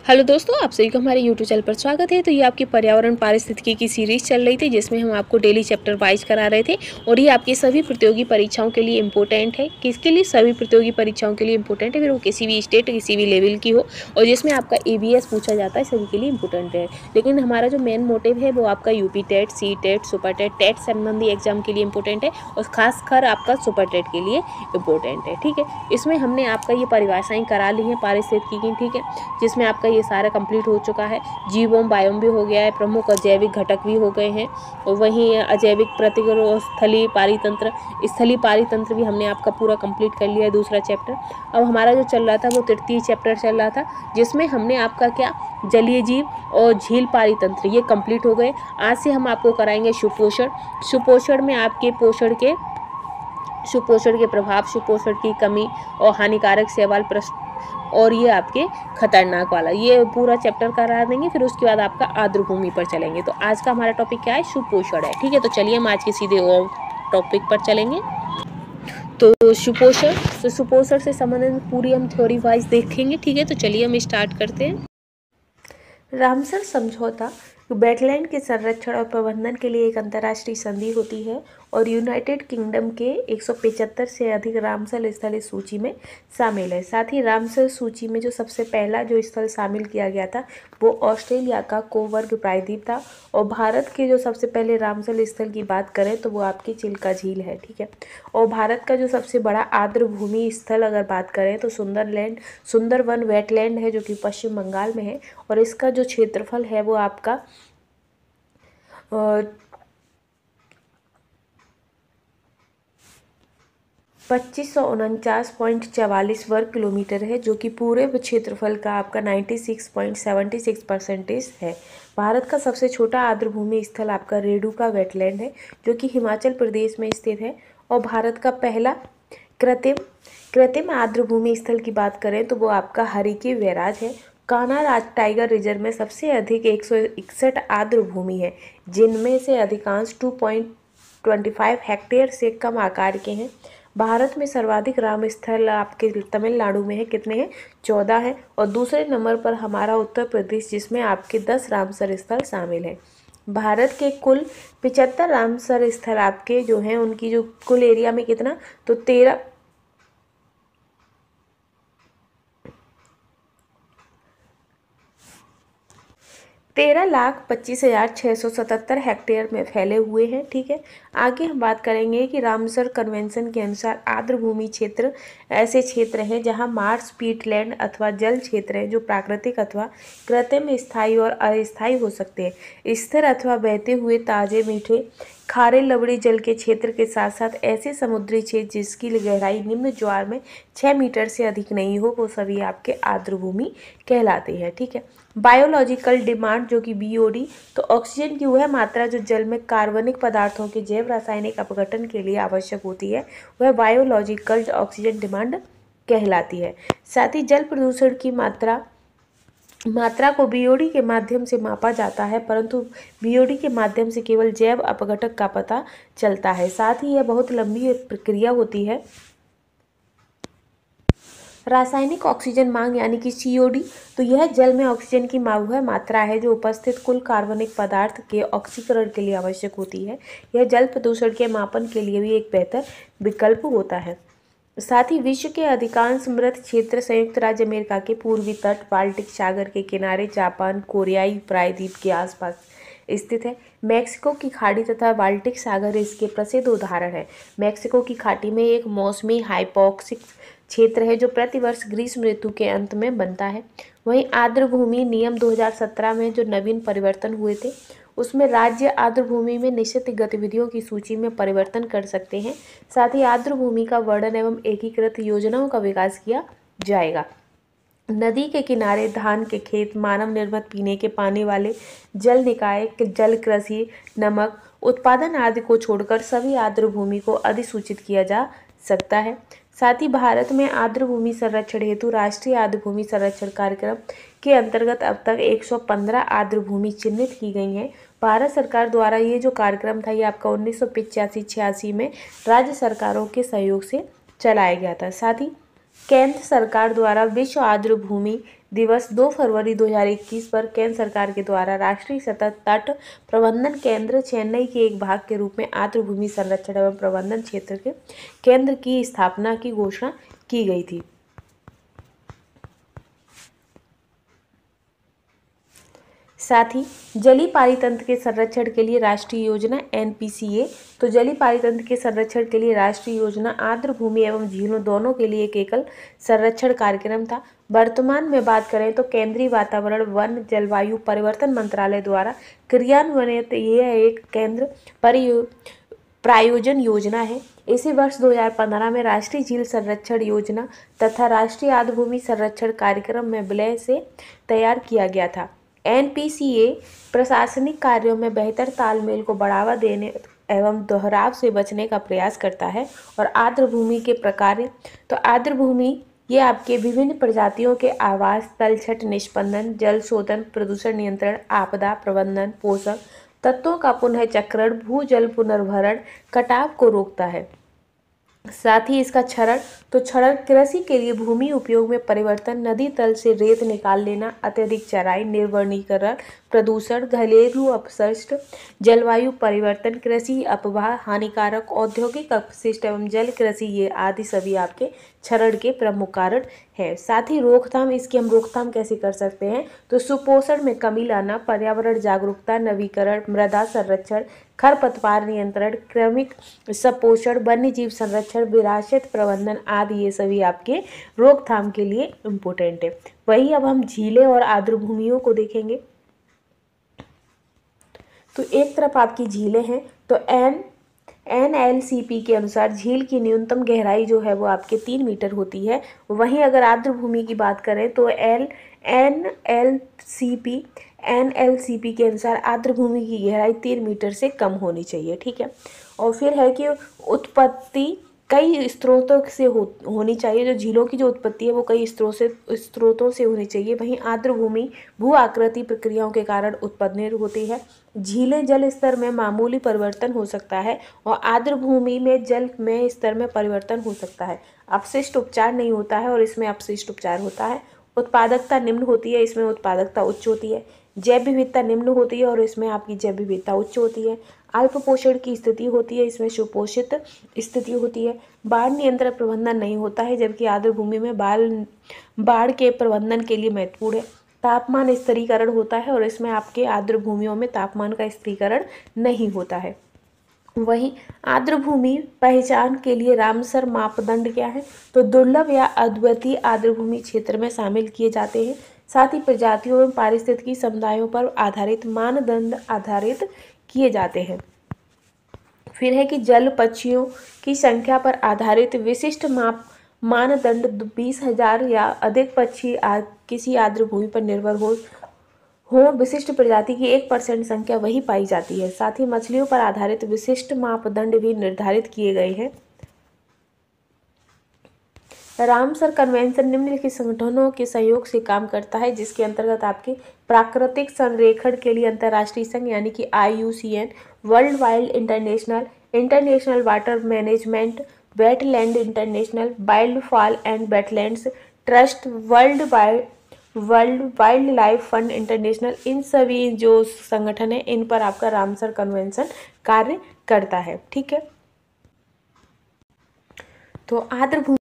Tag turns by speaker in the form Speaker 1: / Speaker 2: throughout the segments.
Speaker 1: Hello दोस्तों, आप सभी का हमारे यूट्यूब चैनल पर स्वागत है। तो ये आपकी पर्यावरण पारिस्थितिकी की सीरीज़ चल रही थी, जिसमें हम आपको डेली चैप्टर वाइज करा रहे थे। और ये आपकी सभी प्रतियोगी परीक्षाओं के लिए इम्पोर्टेंट है। किसके लिए? सभी प्रतियोगी परीक्षाओं के लिए इम्पोर्टेंट है, फिर वो किसी भी स्टेट किसी भी लेवल की हो, और जिसमें आपका EVS पूछा जाता है, सभी के लिए इम्पोर्टेंट है। लेकिन हमारा जो मेन मोटिव है वो आपका UP TET, C TET, super TET, TET संबंधी एग्जाम के लिए इम्पोर्टेंट है, और खासकर आपका सुपर टेट के लिए इम्पोर्टेंट है। ठीक है, इसमें हमने आपका ये परिभाषाएं करा ली हैं पारिस्थितिकी की। ठीक है, जिसमें आपका ये सारा कंप्लीट हो चुका है। जीवोम बायोम भी हो गया है, प्रमुख अजैविक घटक भी हो गए हैं, और वहीं अजैविक प्रतिक्रिया, स्थलीय पारितंत्र, स्थलीय पारितंत्र भी हमने आपका पूरा कंप्लीट कर लिया है, दूसरा चैप्टर। अब हमारा जो चल रहा था वो तृतीय चैप्टर चल रहा था, जिसमें हमने आपका क्या, जलीय जीव और झील पारितंत्र ये कंप्लीट हो गए। आज से हम आपको कराएंगे सुपोषण। सुपोषण में आपके सुपोषण के प्रभाव, सुपोषण की कमी और हानिकारक शैवाल प्रश्न, और ये आपके खतरनाक वाला, ये पूरा चैप्टर करा देंगे। फिर उसके बाद आपका आर्द्रभूमि पर चलेंगे। तो आज का हमारा टॉपिक क्या है? सुपोषण है। ठीक है, तो चलिए हम आज के सीधे और टॉपिक पर चलेंगे। तो सुपोषण से संबंधित पूरी हम थ्योरी वाइज देखेंगे। ठीक है, तो चलिए हम स्टार्ट करते हैं। रामसर समझौता वेटलैंड के संरक्षण और प्रबंधन के लिए एक अंतर्राष्ट्रीय संधि होती है, और यूनाइटेड किंगडम के 175 से अधिक रामसर स्थल इस सूची में शामिल है। साथ ही रामसर सूची में जो सबसे पहला जो स्थल शामिल किया गया था वो ऑस्ट्रेलिया का कोवर्ग प्रायद्वीप था। और भारत के जो सबसे पहले रामसर स्थल की बात करें तो वो आपकी चिल्का झील है। ठीक है, और भारत का जो सबसे बड़ा आर्द्र भूमि स्थल अगर बात करें तो सुंदरवन वेटलैंड है, जो कि पश्चिम बंगाल में है। और इसका जो क्षेत्रफल है वो आपका 2549.44 वर्ग किलोमीटर है, जो कि पूरे क्षेत्रफल का आपका 96.76% है। भारत का सबसे छोटा आर्द्रभूमि स्थल आपका रेणुका वेटलैंड है, जो कि हिमाचल प्रदेश में स्थित है। और भारत का पहला कृत्रिम आर्द्रभूमि स्थल की बात करें तो वो आपका हरिकी बैराज है। कान्हा टाइगर रिजर्व में सबसे अधिक 161 आर्द्रभूमि है, जिनमें से अधिकांश 2.25 हेक्टेयर से कम आकार के हैं। भारत में सर्वाधिक राम स्थल आपके तमिलनाडु में है, कितने हैं? 14 हैं। और दूसरे नंबर पर हमारा उत्तर प्रदेश, जिसमें आपके 10 रामसर स्थल शामिल हैं। भारत के कुल 75 रामसर स्थल आपके जो हैं उनकी जो कुल एरिया में कितना, तो 13,25,677 हेक्टेयर में फैले हुए हैं। ठीक है, आगे हम बात करेंगे कि रामसर कन्वेंशन के अनुसार आर्द्रभूमि क्षेत्र ऐसे क्षेत्र हैं जहां मार्श पीटलैंड अथवा जल क्षेत्र हैं, जो प्राकृतिक अथवा कृत्रिम, स्थायी और अस्थायी हो सकते हैं। स्थिर अथवा बहते हुए ताजे मीठे खारे लवणी जल के क्षेत्र के साथ साथ ऐसे समुद्री क्षेत्र जिसकी गहराई निम्न ज्वार में 6 मीटर से अधिक नहीं हो, वो सभी आपके आर्द्रभूमि कहलाते हैं। ठीक है, बायोलॉजिकल डिमांड जो कि BOD, तो ऑक्सीजन की वह मात्रा जो जल में कार्बनिक पदार्थों के जैव रासायनिक अपघटन के लिए आवश्यक होती है, वह बायोलॉजिकल ऑक्सीजन डिमांड कहलाती है। साथ ही जल प्रदूषण की मात्रा को BOD के माध्यम से मापा जाता है, परंतु BOD के माध्यम से केवल जैव अपघटक का पता चलता है। साथ ही यह बहुत लंबी प्रक्रिया होती है। रासायनिक ऑक्सीजन मांग यानी कि COD, तो यह जल में ऑक्सीजन की वह मात्रा है जो उपस्थित कुल कार्बनिक पदार्थ के ऑक्सीकरण के लिए आवश्यक होती है। यह जल प्रदूषण के मापन के लिए भी एक बेहतर विकल्प होता है। साथ ही विश्व के अधिकांश मृत क्षेत्र संयुक्त राज्य अमेरिका के पूर्वी तट, बाल्टिक सागर के किनारे, जापान, कोरियाई प्रायद्वीप के आसपास स्थित है। मैक्सिको की खाड़ी तथा बाल्टिक सागर इसके प्रसिद्ध उदाहरण है। मैक्सिको की खाड़ी में एक मौसमी हाइपोक्सिक क्षेत्र है जो प्रतिवर्ष ग्रीष्म ऋतु के अंत में बनता है। वहीं आर्द्रभूमि नियम 2017 में जो नवीन परिवर्तन हुए थे, उसमें राज्य आर्द्रभूमि में निश्चित गतिविधियों की सूची में परिवर्तन कर सकते हैं। साथ ही आर्द्रभूमि का वर्णन एवं एकीकृत योजनाओं का विकास किया जाएगा। नदी के किनारे धान के खेत, मानव निर्मित पीने के पानी वाले जल निकाय, जल कृषि, नमक उत्पादन आदि को छोड़कर सभी आर्द्रभूमि को अधिसूचित किया जा सकता है। साथ ही भारत में आर्द्रभूमि संरक्षण हेतु राष्ट्रीय आर्द्रभूमि संरक्षण कार्यक्रम के अंतर्गत अब तक 115 आर्द्रभूमि चिन्हित की गई हैं। भारत सरकार द्वारा ये जो कार्यक्रम था ये आपका 1985-86 में राज्य सरकारों के सहयोग से चलाया गया था। साथ ही केंद्र सरकार द्वारा विश्व आर्द्रभूमि दिवस 2 फरवरी 2021 पर केंद्र सरकार के द्वारा राष्ट्रीय सतत तट प्रबंधन केंद्र चेन्नई के एक भाग के रूप में आर्द्रभूमि संरक्षण एवं प्रबंधन क्षेत्र के केंद्र की स्थापना की घोषणा की गई थी। साथ ही जलीय पारितंत्र के संरक्षण के लिए राष्ट्रीय योजना NPCA, तो जलीय पारितंत्र के संरक्षण के लिए राष्ट्रीय योजना आर्द्र भूमि एवं झीलों दोनों के लिए एक एकल संरक्षण कार्यक्रम था। वर्तमान में बात करें तो केंद्रीय वातावरण वन जलवायु परिवर्तन मंत्रालय द्वारा क्रियान्वित यह एक केंद्र प्रायोजन योजना है। इसी वर्ष 2015 में राष्ट्रीय झील संरक्षण योजना तथा राष्ट्रीय आर्द्र भूमि संरक्षण कार्यक्रम में विलय से तैयार किया गया था। NPCA प्रशासनिक कार्यों में बेहतर तालमेल को बढ़ावा देने एवं दोहराव से बचने का प्रयास करता है। और आर्द्र भूमि के प्रकार, तो आर्द्र भूमि ये आपके विभिन्न प्रजातियों के आवास, तलछट निष्पंदन, जल शोधन, प्रदूषण नियंत्रण, आपदा प्रबंधन, पोषक तत्वों का पुनः चक्रण, भूजल पुनर्भरण, कटाव को रोकता है। साथ ही इसका क्षरण, तो क्षरण कृषि के लिए भूमि उपयोग में परिवर्तन, नदी तल से रेत निकाल लेना, अत्यधिक चराई, निर्वनीकरण, प्रदूषण, घरेलू अपशिष्ट, जलवायु परिवर्तन, कृषि अपवाह, हानिकारक औद्योगिक अपशिष्ट एवं जल कृषि, ये आदि सभी आपके क्षरण के प्रमुख कारण है। साथ ही रोकथाम, इसकी हम रोकथाम कैसे कर सकते हैं, तो सुपोषण में कमी लाना, पर्यावरण जागरूकता, नवीकरण, मृदा संरक्षण, खरपतवार नियंत्रण, क्रमिक सपोषण, वन्य जीव संरक्षण, विरासत प्रबंधन आदि, ये सभी आपके रोकथाम के लिए इम्पोर्टेंट है। वही अब हम झीलें और आर्द्र भूमियों को देखेंगे। तो एक तरफ आपकी झीलें हैं, तो NLCP के अनुसार झील की न्यूनतम गहराई जो है वो आपके 3 मीटर होती है। वहीं अगर आर्द्र भूमि की बात करें तो NLCP के अनुसार आर्द्र भूमि की गहराई 3 मीटर से कम होनी चाहिए। ठीक है। और फिर है कि उत्पत्ति कई स्रोतों से होनी चाहिए। जो झीलों की जो उत्पत्ति है वो कई स्रोतों से होनी चाहिए। वहीं आर्द्र भूमि भू आकृति प्रक्रियाओं के कारण उत्पन्न होती है। झीलें जल स्तर में मामूली परिवर्तन हो सकता है और आर्द्र भूमि में जल में स्तर में परिवर्तन हो सकता है। अपशिष्ट उपचार नहीं होता है और इसमें अपशिष्ट उपचार होता है। उत्पादकता निम्न होती है, इसमें उत्पादकता उच्च होती है। जैव विविधता निम्न होती है और इसमें आपकी जैव विविधता उच्च होती है। अल्प पोषण की स्थिति होती है, इसमें सुपोषित स्थिति होती है। बाढ़ नियंत्रण प्रबंधन नहीं होता है, जबकि आर्द्र भूमि में बाढ़ के प्रबंधन के लिए महत्वपूर्ण है। तापमान स्थिरीकरण होता है और इसमें आपके आर्द्र भूमियों में तापमान का स्थिरीकरण नहीं होता है। वहीं आर्द्र भूमि पहचान के लिए रामसर मापदंड क्या है, तो दुर्लभ या अद्वितीय आर्द्र भूमि क्षेत्र में शामिल किए जाते हैं। साथ ही प्रजातियों एवं पारिस्थितिकी समुदायों पर आधारित मानदंड आधारित किए जाते हैं। फिर है कि जल पक्षियों की संख्या पर आधारित विशिष्ट मानदंड 20,000 या अधिक पक्षी किसी आर्द्र भूमि पर निर्भर हो विशिष्ट प्रजाति की 1% संख्या वही पाई जाती है। साथ ही मछलियों पर आधारित विशिष्ट मापदंड भी निर्धारित किए गए हैं। रामसर कन्वेंशन निम्नलिखित संगठनों के सहयोग से काम करता है, जिसके अंतर्गत आपके प्राकृतिक संरेखण के लिए अंतर्राष्ट्रीय संघ यानी कि IUCN, world wild international water management, wetland international, wildfowl and wetlands trust, world wildlife fund international, इन सभी जो संगठन है इन पर आपका रामसर कन्वेंशन कार्य करता है। ठीक है। तो आर्द्र भूमि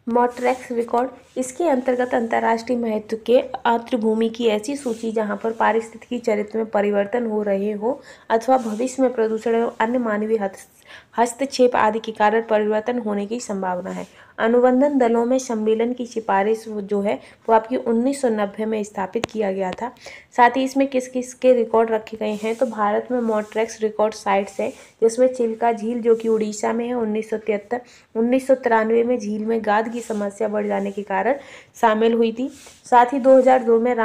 Speaker 1: मॉन्ट्रेक्स रिकॉर्ड, इसके अंतर्गत अंतर्राष्ट्रीय महत्व के आर्द्र भूमि की ऐसी सूची जहां पर पारिस्थितिकी चरित्र में परिवर्तन हो रहे हो अथवा भविष्य में प्रदूषण एवं अन्य मानवीय हस्तक्षेप आदि के कारण परिवर्तन होने की संभावना है। अनुबंधन दलों में सम्मेलन की सिफारिश जो है वो आपकी 1990 में स्थापित किया गया था। साथ ही इसमें किस किस के रिकॉर्ड रखे गए हैं, तो भारत में मॉन्ट्रेक्स रिकॉर्ड साइट्स है, जिसमें चिल्का झील जो कि उड़ीसा में है 1973, 1993 में झील में गाद की समस्या बढ़ जाने के कारण शामिल हुई थी। साथ ही 2002 में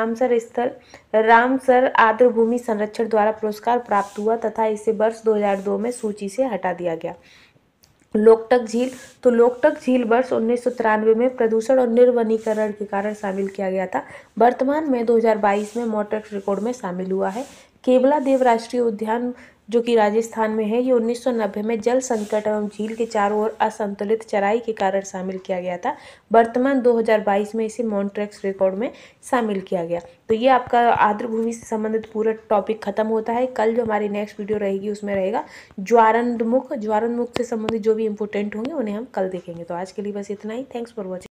Speaker 1: रामसर आर्द्र भूमि संरक्षण द्वारा पुरस्कार प्राप्त हुआ तथा इसे वर्ष 2002 में सूची से हटा दिया गया। लोकटक झील, तो लोकटक झील वर्ष 1993 में प्रदूषण और निर्वनीकरण के कारण शामिल किया गया था। वर्तमान में 2022 में मॉन्ट्रेक्स रिकॉर्ड में शामिल हुआ है। केवला देव राष्ट्रीय उद्यान जो कि राजस्थान में है। ये 1990 में जल संकट एवं झील के चारों ओर असंतुलित चराई के कारण शामिल किया गया था। वर्तमान 2022 में इसे मॉन्ट्रेक्स रिकॉर्ड में शामिल किया गया। तो ये आपका आर्द्रभूमि से संबंधित पूरा टॉपिक खत्म होता है। कल जो हमारी नेक्स्ट वीडियो रहेगी उसमें रहेगा ज्वारंदमुख से संबंधित जो भी इंपॉर्टेंट होंगे उन्हें हम कल देखेंगे। तो आज के लिए बस इतना ही। Thanks for watching.